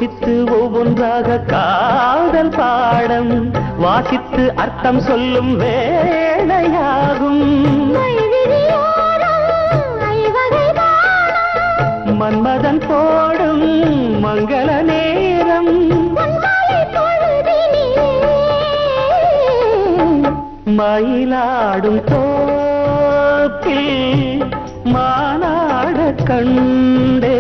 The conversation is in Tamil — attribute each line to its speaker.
Speaker 1: யோசித்து ஒவ்வொன்றாக காதல் பாடம் வாசித்து அர்த்தம் சொல்லும் வேளையாகும். மன்மதன் போடும் மங்கள நேரம் மயிலாடும் தோப்பில் மானாட கண்டே.